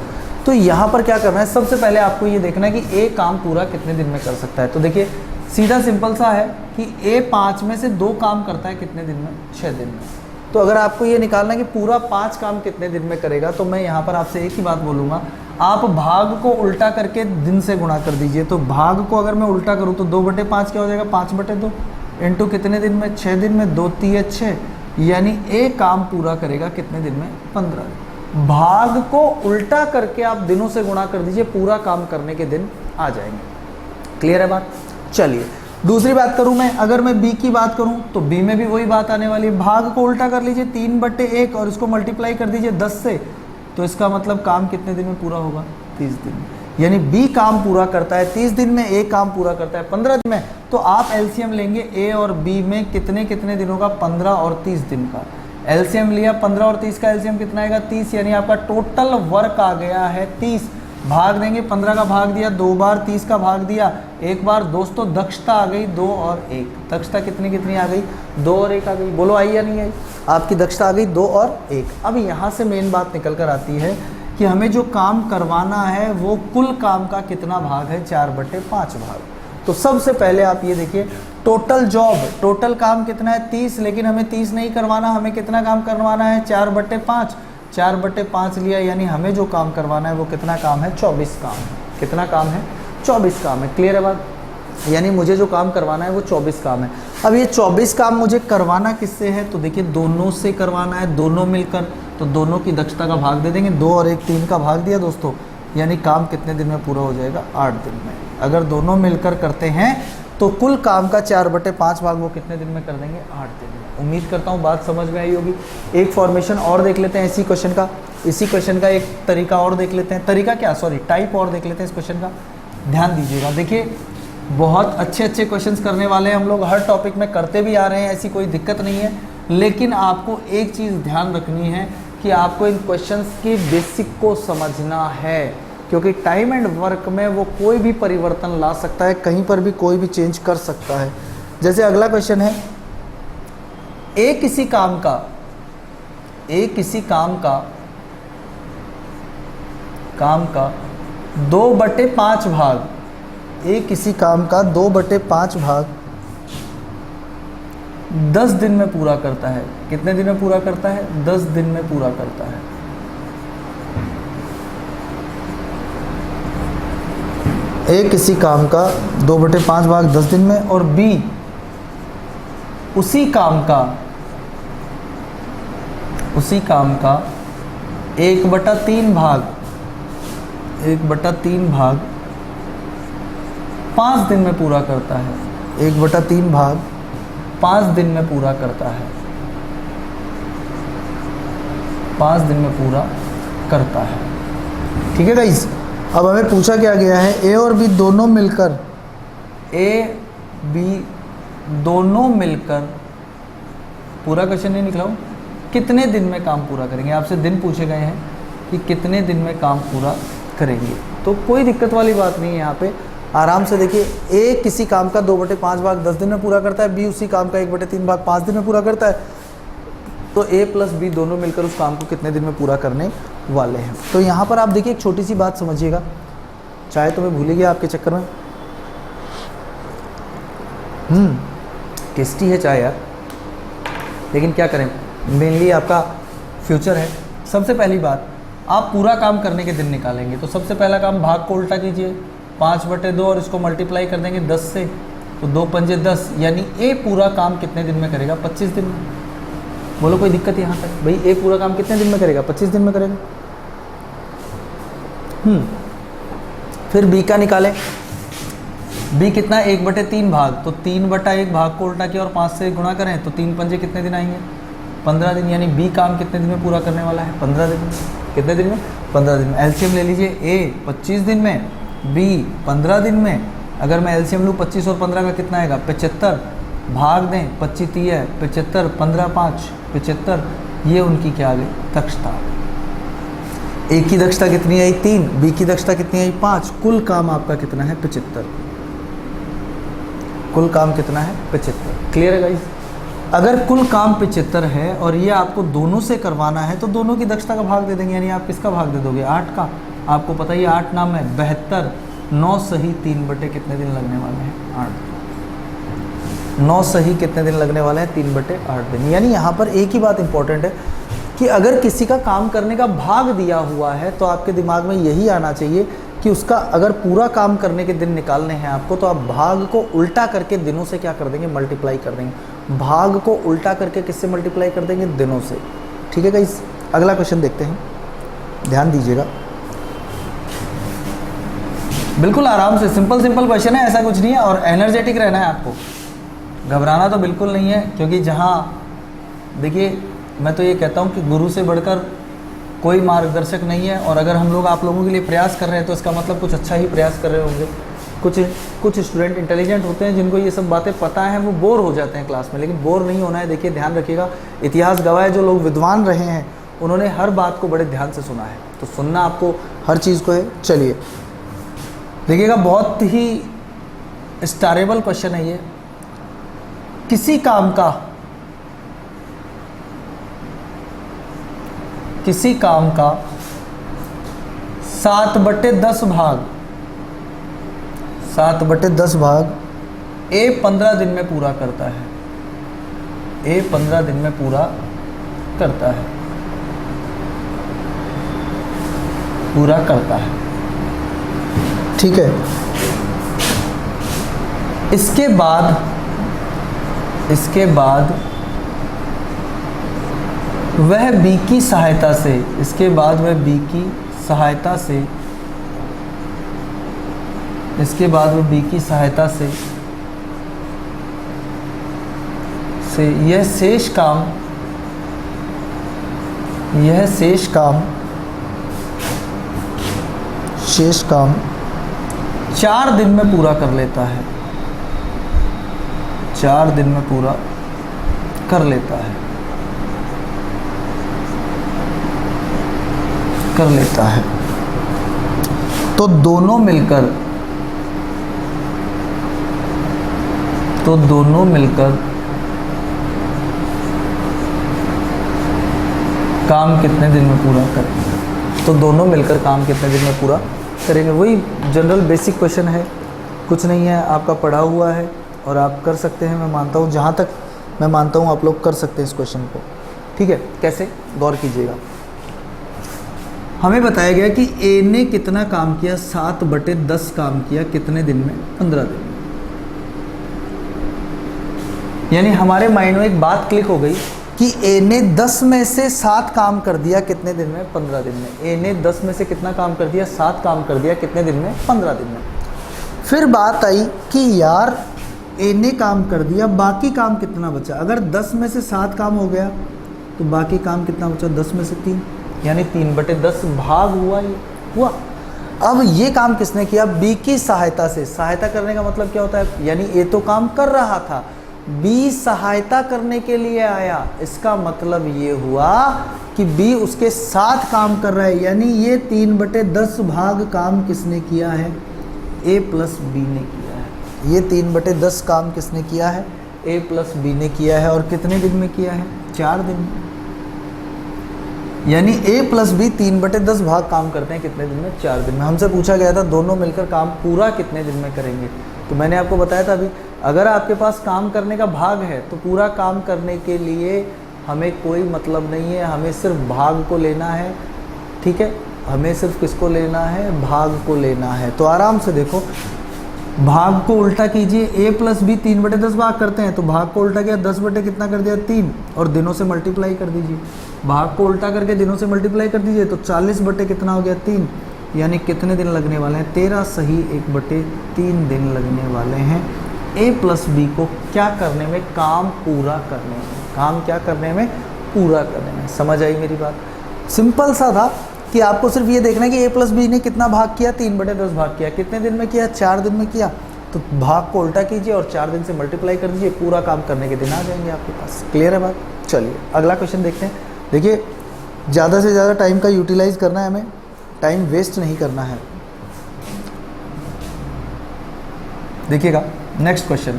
तो यहाँ पर क्या करना है, सबसे पहले आपको ये देखना है कि ए काम पूरा कितने दिन में कर सकता है। तो देखिए सीधा सिंपल सा है कि ए 5 में से 2 काम करता है कितने दिन में? 6 दिन में। तो अगर आपको ये निकालना है कि पूरा 5 काम कितने दिन में करेगा, तो मैं यहाँ पर आपसे एक ही बात बोलूँगा, आप भाग को उल्टा करके दिन से गुणा कर दीजिए। तो भाग को अगर मैं उल्टा करूँ तो 2/5 क्या हो जाएगा? 5/2 इंटू कितने दिन में? 6 दिन में। 2 3 6, यानी ए काम पूरा करेगा कितने दिन में? 15 दिन। भाग को उल्टा करके आप दिनों से गुणा कर दीजिए, पूरा काम करने के दिन आ जाएंगे। क्लियर है बात? चलिए दूसरी बात करूं मैं, अगर मैं बी की बात करूं तो बी में भी वही बात आने वाली है। भाग को उल्टा कर लीजिए 3/1 और इसको मल्टीप्लाई कर दीजिए 10 से, तो इसका मतलब काम कितने दिन में पूरा होगा? 30 दिन में। यानी बी काम पूरा करता है 30 दिन में, ए काम पूरा करता है 15 दिन में। तो आप एलसीएम लेंगे ए और बी में कितने कितने दिनों का? 15 और 30 दिन का। एलसीएम लिया 15 और 30 का, एलसीएम कितना आएगा? 30, यानी आपका टोटल वर्क आ गया है 30। भाग देंगे, 15 का भाग दिया 2 बार, 30 का भाग दिया 1 बार। दोस्तों दक्षता आ गई 2 और 1। दक्षता कितनी कितनी आ गई? 2 और 1 आ गई। बोलो आई या नहीं आई? आपकी दक्षता आ गई 2 और 1। अब यहाँ से मेन बात निकल कर आती है कि हमें जो काम करवाना है वो कुल काम का कितना भाग है? 4/5 भाग। तो सबसे पहले आप ये देखिए, टोटल जॉब, टोटल काम कितना है? 30, लेकिन हमें 30 नहीं करवाना, हमें कितना काम करवाना है? 4/5। 4/5 लिया, यानी हमें जो काम करवाना है वो कितना काम है? 24 काम है। कितना काम है? 24 काम है। क्लियर है बात? यानी मुझे जो काम करवाना है वो 24 काम है। अब ये 24 काम मुझे करवाना किससे है? तो देखिए दोनों से करवाना है, दोनों मिलकर। तो दोनों की दक्षता का भाग दे देंगे, 2 और 1 3 का भाग दिया दोस्तों, यानी काम कितने दिन में पूरा हो जाएगा? 8 दिन में। अगर दोनों मिलकर करते हैं तो कुल काम का 4/5 भाग वो कितने दिन में कर देंगे? 8 दिन में। उम्मीद करता हूँ बात समझ में आई होगी। एक फॉर्मेशन और देख लेते हैं इसी क्वेश्चन का एक तरीका और देख लेते हैं। तरीका क्या, सॉरी टाइप और देख लेते हैं इस क्वेश्चन का। ध्यान दीजिएगा, देखिए बहुत अच्छे अच्छे क्वेश्चंस करने वाले हैं हम लोग, हर टॉपिक में करते भी आ रहे हैं, ऐसी कोई दिक्कत नहीं है। लेकिन आपको एक चीज़ ध्यान रखनी है कि आपको इन क्वेश्चंस की बेसिक को समझना है, क्योंकि टाइम एंड वर्क में वो कोई भी परिवर्तन ला सकता है, कहीं पर भी कोई भी चेंज कर सकता है। जैसे अगला क्वेश्चन है, ए किसी काम का 2/5 भाग, ए किसी काम का 2/5 भाग 10 दिन में पूरा करता है। कितने दिन में पूरा करता है? 10 दिन में पूरा करता है। ए किसी काम का 2/5 भाग 10 दिन में, और बी उसी काम का 1/3 भाग 5 दिन में पूरा करता है। 1/3 भाग 5 दिन में पूरा करता है। 5 दिन में पूरा करता है। ठीक है गाइस, अब हमें पूछा क्या गया है, ए और बी दोनों मिलकर, पूरा क्वेश्चन नहीं निकला हूँ, कितने दिन में काम पूरा करेंगे। आपसे दिन पूछे गए हैं कि कितने दिन में काम पूरा करेंगे। तो कोई दिक्कत वाली बात नहीं है यहाँ पे, आराम से देखिए। ए किसी काम का 2/5 भाग 10 दिन में पूरा करता है, बी उसी काम का 1/3 भाग 5 दिन में पूरा करता है। तो ए प्लस बी दोनों मिलकर उस काम को कितने दिन में पूरा करने वाले हैं। तो यहाँ पर आप देखिए एक छोटी सी बात समझिएगा, चाहे तो मैं भूल ही गया आपके चक्कर में। टेस्टी है चाय यार, लेकिन क्या करें, मेनली आपका फ्यूचर है। सबसे पहली बात, आप पूरा काम करने के दिन निकालेंगे तो सबसे पहला काम, भाग को उल्टा कीजिए, 5/2 और इसको मल्टीप्लाई कर देंगे 10 से, तो 2 पंजे 10, यानी ए पूरा काम कितने दिन में करेगा? 25 दिन में। बोलो कोई दिक्कत यहाँ तक? भाई ए पूरा काम कितने दिन में करेगा? 25 दिन में करेगा। फिर बी का निकालें। बी कितना? 1/3 भाग, तो 3/1 भाग को उल्टा किया और 5 से गुणा करें तो 3 पंजे कितने दिन आएंगे? 15 दिन। यानी बी काम कितने दिन में पूरा करने वाला है? 15 दिन में। कितने दिन में? 15 दिन में। एलसीएम ले लीजिए, ए 25 दिन में, बी 15 दिन में। अगर मैं एलसीएम लूँ 25 और 15 का कितना आएगा? 75। भाग दें, 25 3 है 75, 15 5 75। ये उनकी क्या आ गई? दक्षता। ए की दक्षता कितनी आई? 3। बी की दक्षता कितनी आई? 5। कुल काम आपका कितना है? 75। कुल काम कितना है? 75। क्लियर है गाइस? अगर कुल काम 75 है और ये आपको दोनों से करवाना है तो दोनों की दक्षता का भाग दे देंगे। यानी आप किसका भाग दे दोगे? 8 का। आपको पता ही 8 नाम है 72, 9 सही 3 बटे कितने दिन लगने वाले हैं? 8। 9 सही कितने दिन लगने वाले हैं? 3/8 दिन। यानी यहाँ पर एक ही बात इंपॉर्टेंट है कि अगर किसी का काम करने का भाग दिया हुआ है तो आपके दिमाग में यही आना चाहिए कि उसका अगर पूरा काम करने के दिन निकालने हैं आपको, तो आप भाग को उल्टा करके दिनों से क्या कर देंगे? मल्टीप्लाई कर देंगे। भाग को उल्टा करके किससे मल्टीप्लाई कर देंगे? दिनों से। ठीक है गाइस, अगला क्वेश्चन देखते हैं, ध्यान दीजिएगा। बिल्कुल आराम से, सिंपल क्वेश्चन है, ऐसा कुछ नहीं है। और एनर्जेटिक रहना है आपको, घबराना तो बिल्कुल नहीं है। क्योंकि जहाँ देखिए, मैं तो ये कहता हूँ कि गुरु से बढ़कर कोई मार्गदर्शक नहीं है। और अगर हम लोग आप लोगों के लिए प्रयास कर रहे हैं तो इसका मतलब कुछ अच्छा ही प्रयास कर रहे होंगे। कुछ स्टूडेंट इंटेलिजेंट होते हैं जिनको ये सब बातें पता हैं, वो बोर हो जाते हैं क्लास में, लेकिन बोर नहीं होना है। देखिए ध्यान रखिएगा, इतिहास गवाह है, जो लोग विद्वान रहे हैं उन्होंने हर बात को बड़े ध्यान से सुना है। तो सुनना आपको हर चीज़ को है। चलिए देखिएगा, बहुत ही स्टारेबल क्वेश्चन है ये। किसी काम का 7/10 भाग 7/10 भाग ए 15 दिन में पूरा करता है। ए 15 दिन में पूरा करता है, पूरा करता है। ठीक है, इसके बाद वह बी की सहायता से, इसके बाद वह बी की सहायता से, इसके बाद वह बी की सहायता से यह शेष काम 4 दिन में पूरा कर लेता है। 4 दिन में पूरा कर लेता है, तो दोनों मिलकर काम कितने दिन में पूरा करेंगे, तो दोनों मिलकर काम कितने दिन में पूरा करेंगे। वही जनरल बेसिक क्वेश्चन है, कुछ नहीं है, आपका पढ़ा हुआ है और आप कर सकते हैं। मैं मानता हूँ, जहाँ तक मैं मानता हूँ आप लोग कर सकते हैं इस क्वेश्चन को। ठीक है, कैसे, गौर कीजिएगा। हमें बताया गया कि ए ने कितना काम किया, 7/10 काम किया कितने दिन में, 15 दिन में। यानी हमारे माइंड में एक बात क्लिक हो गई कि ए ने 10 में से 7 काम कर दिया कितने दिन में, 15 दिन में। ए ने 10 में से कितना काम कर दिया, 7 काम कर दिया कितने दिन में, 15 दिन में। फिर बात आई कि यार ए ने काम कर दिया, बाकी काम कितना बचा। अगर 10 में से 7 काम हो गया तो बाकी काम कितना बचा, 10 में से 3, यानी 3/10 भाग हुआ। अब ये काम किसने किया, बी की सहायता से। सहायता करने का मतलब क्या होता है, यानी ए तो काम कर रहा था, बी सहायता करने के लिए आया। इसका मतलब ये हुआ कि बी उसके साथ काम कर रहा है, यानी ये 3/10 भाग काम किसने किया है, ए प्लस बी ने किया है। ये 3/10 काम किसने किया है, ए प्लस बी ने किया है। और कितने दिन में किया है, 4 दिन में। यानी ए प्लस बी 3/10 भाग काम करते हैं कितने दिन में, 4 दिन में। हमसे पूछा गया था दोनों मिलकर काम पूरा कितने दिन में करेंगे, तो मैंने आपको बताया था अभी, अगर आपके पास काम करने का भाग है तो पूरा काम करने के लिए हमें कोई मतलब नहीं है, हमें सिर्फ भाग को लेना है। ठीक है, हमें सिर्फ किसको लेना है, भाग को लेना है। तो आराम से देखो, भाग को उल्टा कीजिए, ए प्लस बी 3/10 भाग करते हैं तो भाग को उल्टा किया, 10 बटे कितना कर दिया, 3, और दिनों से मल्टीप्लाई कर दीजिए। भाग को उल्टा करके दिनों से मल्टीप्लाई कर दीजिए तो 40 बटे कितना हो गया, 3, यानी कितने दिन लगने वाले हैं, 13 सही 1/3 दिन लगने वाले हैं ए प्लस बी को क्या करने में, काम पूरा करने में। काम क्या करने में, पूरा करने में। समझ आई मेरी बात, सिंपल सा था कि आपको सिर्फ ये देखना है कि ए प्लस बी ने कितना भाग किया, 3/10 भाग किया, कितने दिन में किया, 4 दिन में किया। तो भाग को उल्टा कीजिए और 4 दिन से मल्टीप्लाई कर दीजिए, पूरा काम करने के दिन आ जाएंगे आपके पास। क्लियर है बात। चलिए अगला क्वेश्चन देखते हैं। देखिए, ज़्यादा से ज़्यादा टाइम का यूटिलाइज करना है हमें, टाइम वेस्ट नहीं करना है। देखिएगा नेक्स्ट क्वेश्चन,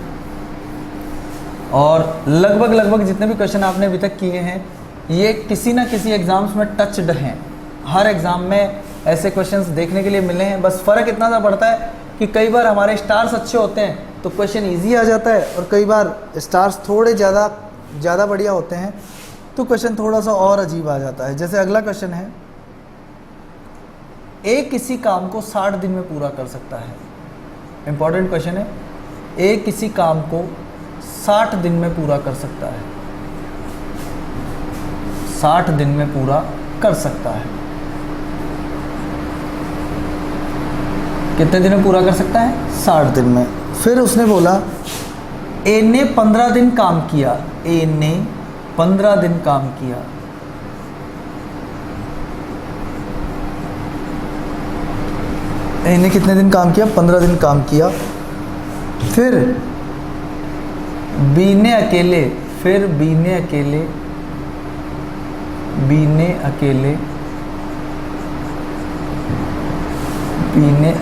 और लगभग जितने भी क्वेश्चन आपने अभी तक किए हैं ये किसी ना किसी एग्जाम्स में टचड हैं। हर एग्जाम में ऐसे क्वेश्चंस देखने के लिए मिले हैं। बस फ़र्क इतना सा पड़ता है कि कई बार हमारे स्टार्स अच्छे होते हैं तो क्वेश्चन इजी आ जाता है, और कई बार स्टार्स थोड़े ज़्यादा बढ़िया होते हैं तो क्वेश्चन थोड़ा सा और अजीब आ जाता है। जैसे अगला क्वेश्चन है, ए किसी काम को 60 दिन में पूरा कर सकता है। इंपॉर्टेंट क्वेश्चन है, ए किसी काम को 60 दिन में पूरा कर सकता है, 60 दिन में पूरा कर सकता है। कितने दिन में पूरा कर सकता है, 60 दिन में। फिर उसने बोला ए ने 15 दिन काम किया, ए ने 15 दिन काम किया, ए ने कितने दिन काम किया, 15 दिन काम किया। फिर बी ने अकेले, बी ने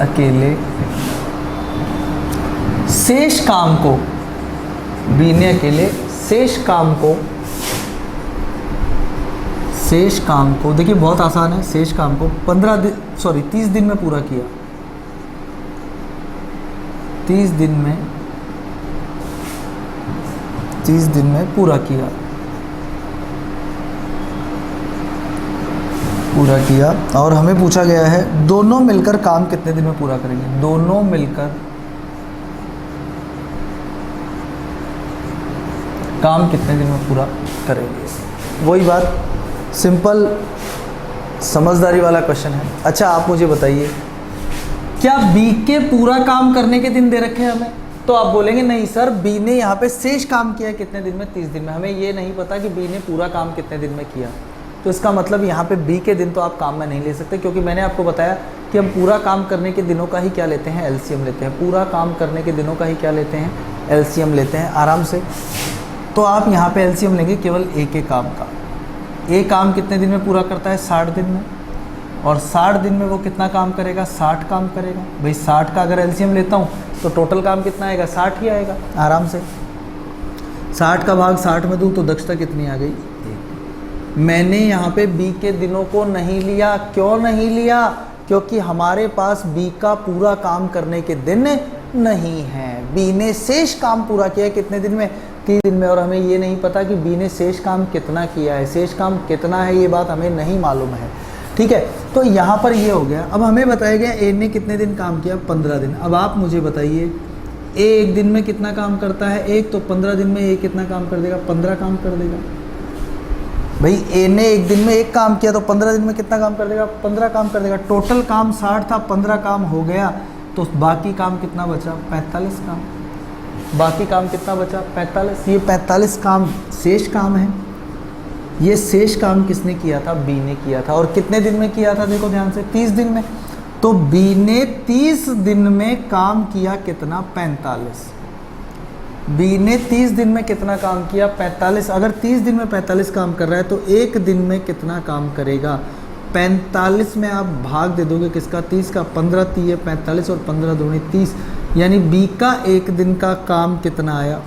अकेले शेष काम को, बी ने अकेले शेष काम को देखिए बहुत आसान है, शेष काम को 30 दिन में पूरा किया, 30 दिन में पूरा किया, और हमें पूछा गया है दोनों मिलकर काम कितने दिन में पूरा करेंगे। दोनों मिलकर काम कितने दिन में पूरा करेंगे। वही बात, सिंपल समझदारी वाला क्वेश्चन है। अच्छा आप मुझे बताइए, क्या बी के पूरा काम करने के दिन दे रखे हैं हमें? तो आप बोलेंगे नहीं सर, बी ने यहाँ पे शेष काम किया कितने दिन में, 30 दिन में। हमें ये नहीं पता कि बी ने पूरा काम कितने दिन में किया, तो इसका मतलब यहाँ पे बी के दिन तो आप काम में नहीं ले सकते, क्योंकि मैंने आपको बताया कि हम पूरा काम करने के दिनों का ही क्या लेते हैं, एलसीएम लेते हैं। पूरा काम करने के दिनों का ही क्या लेते हैं, एलसीएम लेते हैं आराम से। तो आप यहाँ पे एलसीएम लेंगे केवल ए के काम का। ए काम कितने दिन में पूरा करता है, 60 दिन में, और 60 दिन में वो कितना काम करेगा, 60 काम करेगा। भाई 60 का अगर एलसीएम लेता हूँ तो टोटल काम कितना आएगा, 60 ही आएगा आराम से। 60 का भाग 60 में दूँ तो दक्षता कितनी आ गई, 1। मैंने यहाँ पे बी के दिनों को नहीं लिया। क्यों नहीं लिया? क्योंकि हमारे पास बी का पूरा काम करने के दिन नहीं है। बी ने शेष काम पूरा किया है कितने दिन में? 3 दिन में। और हमें ये नहीं पता कि बी ने शेष काम कितना किया है। शेष काम कितना है ये बात हमें नहीं मालूम है। ठीक है, तो यहाँ पर ये हो गया। अब हमें बताया गया ए ने कितने दिन काम किया? 15 दिन। अब आप मुझे बताइए ए एक दिन में कितना काम करता है? एक। तो 15 दिन में ए कितना काम कर देगा? 15 काम कर देगा। भाई ए ने एक दिन में एक काम किया तो 15 दिन में कितना काम कर देगा? 15 काम कर देगा। टोटल काम 60 था, 15 काम हो गया तो बाकी काम कितना बचा? 45 काम। बाकी काम कितना बचा? 45। ये 45 काम शेष काम है। ये शेष काम किसने किया था? बी ने किया था। और कितने दिन में किया था? देखो ध्यान से, 30 दिन में। तो बी ने 30 दिन में काम किया कितना? 45। बी ने 30 दिन में कितना काम किया? 45। अगर 30 दिन में 45 काम कर रहा है तो एक दिन में कितना काम करेगा? 45 में आप भाग दे दोगे किसका? 30 का। 15 3 45 और 15 दूनी 30, यानी बी का एक दिन का काम कितना आया?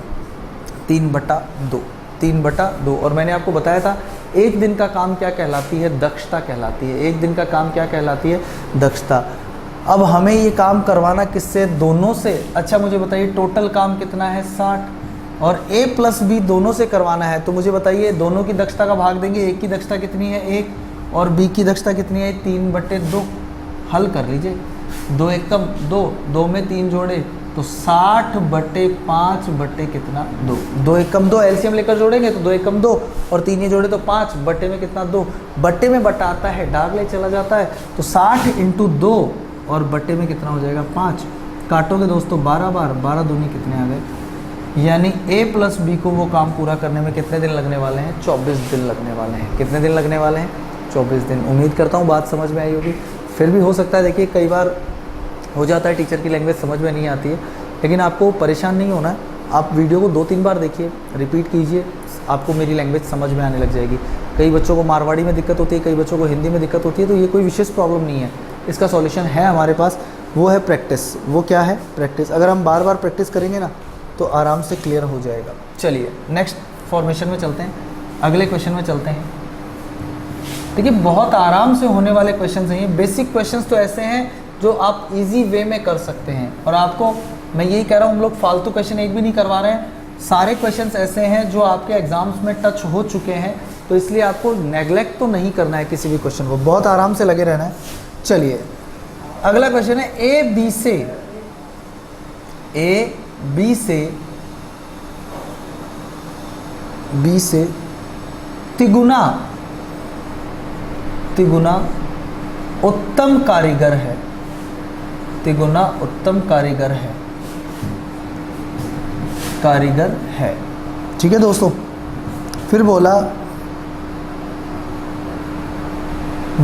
3/2। 3/2। और मैंने आपको बताया था एक दिन का काम क्या कहलाती है? दक्षता कहलाती है। एक दिन का काम क्या कहलाती है? दक्षता। अब हमें ये काम करवाना किससे? दोनों से। अच्छा मुझे बताइए टोटल काम कितना है? 60। और a प्लस बी दोनों से करवाना है तो मुझे बताइए दोनों की दक्षता का भाग देंगे। एक की दक्षता कितनी है? 1। और बी की दक्षता कितनी है? 3/2। हल कर लीजिए। 2 एकम 2, 2 में 3 जोड़े तो 60/5 बटे कितना? 2। 2 एकम 2, एलसीएम लेकर जोड़ेंगे तो 2 एकम 2 और 3 ये जोड़े तो 5 बटे में कितना? 2। बटे में बटा आता है, डाग ले चला जाता है तो 60 × 2 और बटे में कितना हो जाएगा? 5। काटोगे दोस्तों 12 बार, 12 दूनी कितने आ गए? यानी ए प्लस बी को वो काम पूरा करने में कितने दिन लगने वाले हैं? 24 दिन लगने वाले हैं। कितने दिन लगने वाले हैं? 24 दिन। उम्मीद करता हूँ बात समझ में आई होगी। फिर भी हो सकता है, देखिए कई बार हो जाता है टीचर की लैंग्वेज समझ में नहीं आती है, लेकिन आपको परेशान नहीं होना है। आप वीडियो को 2-3 बार देखिए, रिपीट कीजिए, आपको मेरी लैंग्वेज समझ में आने लग जाएगी। कई बच्चों को मारवाड़ी में दिक्कत होती है, कई बच्चों को हिंदी में दिक्कत होती है, तो ये कोई विशेष प्रॉब्लम नहीं है। इसका सॉल्यूशन है हमारे पास, वो है प्रैक्टिस। वो क्या है? प्रैक्टिस। अगर हम बार बार प्रैक्टिस करेंगे ना तो आराम से क्लियर हो जाएगा। चलिए नेक्स्ट फॉर्मेशन में चलते हैं, अगले क्वेश्चन में चलते हैं। देखिए बहुत आराम से होने वाले क्वेश्चन हैं ये। बेसिक क्वेश्चंस तो ऐसे हैं जो आप इजी वे में कर सकते हैं। और आपको मैं यही कह रहा हूँ, हम लोग फालतू क्वेश्चन एक भी नहीं करवा रहे हैं। सारे क्वेश्चंस ऐसे हैं जो आपके एग्जाम्स में टच हो चुके हैं, तो इसलिए आपको नेग्लेक्ट तो नहीं करना है किसी भी क्वेश्चन को, बहुत आराम से लगे रहना है। चलिए अगला क्वेश्चन है ए बी से तिगुना उत्तम कारीगर है। तिगुना उत्तम कारीगर है। ठीक है दोस्तों। फिर बोला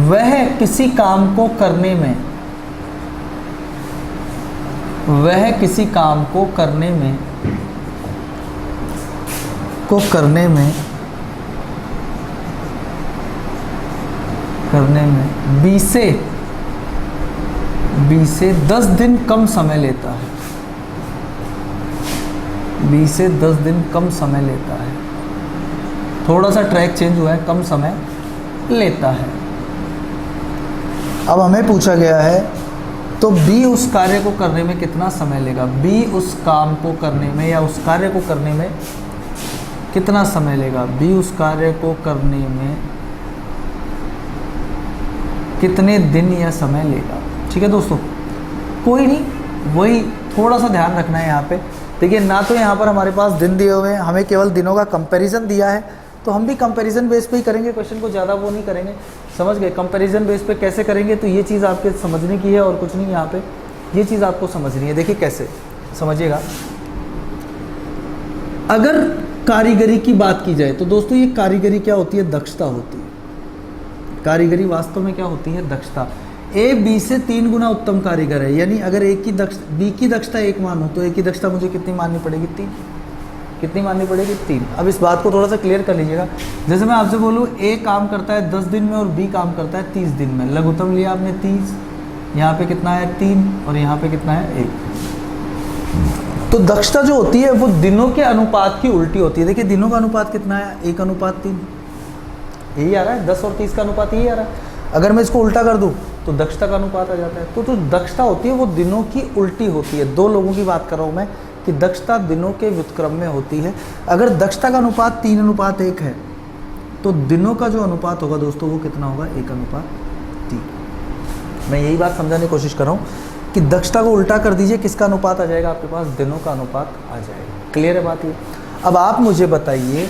वह किसी काम को करने में बी से 10 दिन कम समय लेता है। बी से 10 दिन कम समय लेता है। थोड़ा सा ट्रैक चेंज हुआ है, कम समय लेता है। अब हमें पूछा गया है तो बी उस कार्य को करने में कितना समय लेगा? बी उस काम को करने में या उस कार्य को करने में कितना समय लेगा? बी उस कार्य को करने में कितने दिन या समय लेगा? ठीक है दोस्तों, कोई नहीं, वही थोड़ा सा ध्यान रखना है यहाँ पे। देखिए ना तो यहाँ पर हमारे पास दिन दिए हुए हैं, हमें केवल दिनों का कंपैरिजन दिया है, तो हम भी कंपैरिजन बेस पे ही करेंगे क्वेश्चन को, ज़्यादा वो नहीं करेंगे। समझ गए? कंपैरिजन बेस पे कैसे करेंगे, तो ये चीज़ आपके समझने की है और कुछ नहीं। यहाँ पे ये चीज़ आपको समझनी है। देखिए कैसे समझिएगा। अगर कारीगरी की बात की जाए तो दोस्तों ये कारीगरी क्या होती है? दक्षता होती है। कारीगरी वास्तव में क्या होती है? दक्षता। ए बी से 3 गुना उत्तम कारीगर है, यानी अगर बी की दक्षता 1 मानो तो ए की दक्षता मुझे कितनी माननी पड़ेगी? 3। कितनी माननी पड़ेगी? 3। अब इस बात को थोड़ा सा क्लियर कर लीजिएगा। जैसे मैं आपसे बोलूँ ए काम करता है 10 दिन में और बी काम करता है 30 दिन में। लघुत्तम लिया आपने 30, यहाँ पे कितना है? 3 और यहाँ पे कितना है? 1। तो दक्षता जो होती है वो दिनों के अनुपात की उल्टी होती है। देखिए दिनों का अनुपात कितना है? 1/3। यही आ रहा है, 10 और 30 का अनुपात यही आ रहा है। अगर मैं इसको उल्टा कर दूं तो दक्षता का अनुपात आ जाता है। तो जो दक्षता होती है वो दिनों की उल्टी होती है। 2 लोगों की बात कर रहा हूँ मैं कि दक्षता दिनों के व्युत्क्रम में होती है। अगर दक्षता का अनुपात 3:1 है तो दिनों का जो अनुपात होगा दोस्तों वो कितना होगा, 1:3। मैं यही बात समझाने की कोशिश कर रहा हूँ कि दक्षता को उल्टा कर दीजिए, किसका अनुपात आ जाएगा आपके पास, दिनों का अनुपात आ जाएगा। क्लियर है बात ये। अब आप मुझे बताइए,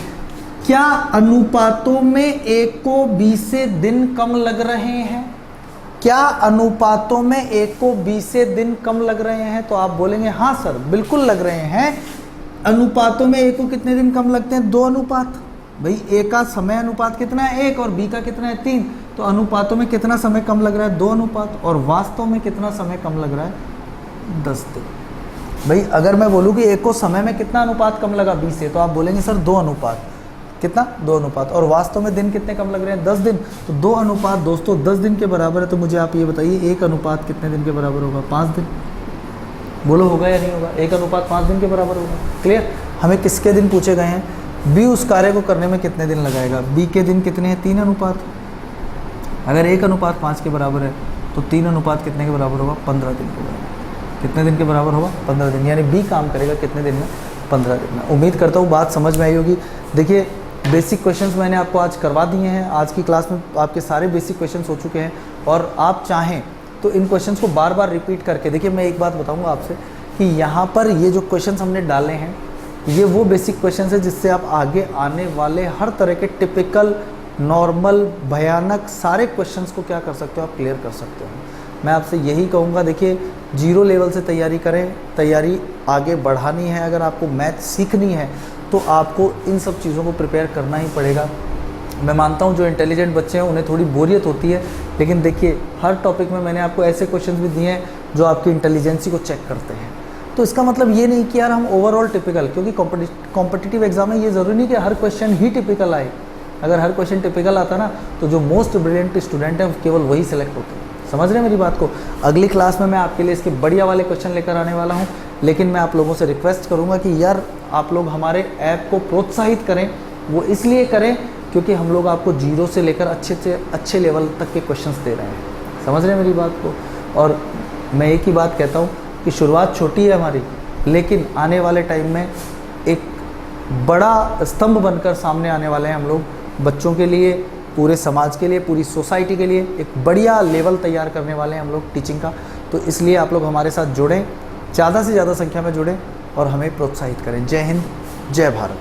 क्या अनुपातों में ए को बी से दिन कम लग रहे हैं? क्या अनुपातों में ए को बी से दिन कम लग रहे हैं? तो आप बोलेंगे हाँ सर बिल्कुल लग रहे हैं। अनुपातों में ए को कितने दिन कम लगते हैं, 2 अनुपात। भाई ए का समय अनुपात कितना है, 1, और बी का कितना है, 3। तो अनुपातों में कितना समय कम लग रहा है, 2 अनुपात। और वास्तव में कितना समय कम लग रहा है, 10 दिन। भाई अगर मैं बोलूँ कि ए को समय में कितना अनुपात कम लगा बी से, तो आप बोलेंगे सर 2 अनुपात। कितना, 2 अनुपात। और वास्तव में दिन कितने कम लग रहे हैं, 10 दिन। तो 2 अनुपात दोस्तों 10 दिन के बराबर है। तो मुझे आप ये बताइए 1 अनुपात कितने दिन के बराबर होगा, 5 दिन। बोलो होगा या नहीं होगा, 1 अनुपात 5 दिन के बराबर होगा। क्लियर। हमें किसके दिन पूछे गए हैं, बी उस कार्य को करने में कितने दिन लगाएगा। बी के दिन कितने हैं, 3 अनुपात। अगर 1 अनुपात 5 के बराबर है तो 3 अनुपात कितने के बराबर होगा, 15 दिन के बराबर। कितने दिन के बराबर होगा, 15 दिन। यानी बी काम करेगा कितने दिन में, 15 दिन में। उम्मीद करता हूँ बात समझ में आई होगी। देखिए बेसिक क्वेश्चंस मैंने आपको आज करवा दिए हैं। आज की क्लास में आपके सारे बेसिक क्वेश्चंस हो चुके हैं, और आप चाहें तो इन क्वेश्चंस को बार बार रिपीट करके देखिए। मैं एक बात बताऊंगा आपसे कि यहाँ पर ये जो क्वेश्चंस हमने डाले हैं ये वो बेसिक क्वेश्चंस है जिससे आप आगे आने वाले हर तरह के टिपिकल, नॉर्मल, भयानक सारे क्वेश्चंस को क्या कर सकते हो, आप क्लियर कर सकते हो। मैं आपसे यही कहूँगा, देखिए 0 लेवल से तैयारी करें, तैयारी आगे बढ़ानी है। अगर आपको मैथ सीखनी है तो आपको इन सब चीज़ों को प्रिपेयर करना ही पड़ेगा। मैं मानता हूँ जो इंटेलिजेंट बच्चे हैं उन्हें थोड़ी बोरियत होती है, लेकिन देखिए हर टॉपिक में मैंने आपको ऐसे क्वेश्चंस भी दिए हैं जो आपकी इंटेलिजेंसी को चेक करते हैं। तो इसका मतलब ये नहीं कि यार हम ओवरऑल टिपिकल, क्योंकि कॉम्पिटिटिव एग्जाम में ये ज़रूरी नहीं कि हर क्वेश्चन ही टिपिकल आए। अगर हर क्वेश्चन टिपिकल आता ना तो जो मोस्ट ब्रिलियंट स्टूडेंट हैं केवल वही सिलेक्ट होते हैं। समझ रहे हैं मेरी बात को। अगली क्लास में मैं आपके लिए इसके बढ़िया वाले क्वेश्चन लेकर आने वाला हूँ, लेकिन मैं आप लोगों से रिक्वेस्ट करूँगा कि यार आप लोग हमारे ऐप को प्रोत्साहित करें। वो इसलिए करें क्योंकि हम लोग आपको 0 से लेकर अच्छे से अच्छे लेवल तक के क्वेश्चंस दे रहे हैं। समझ रहे हैं मेरी बात को। और मैं एक ही बात कहता हूँ कि शुरुआत छोटी है हमारी, लेकिन आने वाले टाइम में एक बड़ा स्तंभ बनकर सामने आने वाले हैं हम लोग। बच्चों के लिए, पूरे समाज के लिए, पूरी सोसाइटी के लिए एक बढ़िया लेवल तैयार करने वाले हैं हम लोग टीचिंग का। तो इसलिए आप लोग हमारे साथ जुड़ें, ज़्यादा से ज़्यादा संख्या में जुड़ें और हमें प्रोत्साहित करें। जय हिंद, जय भारत।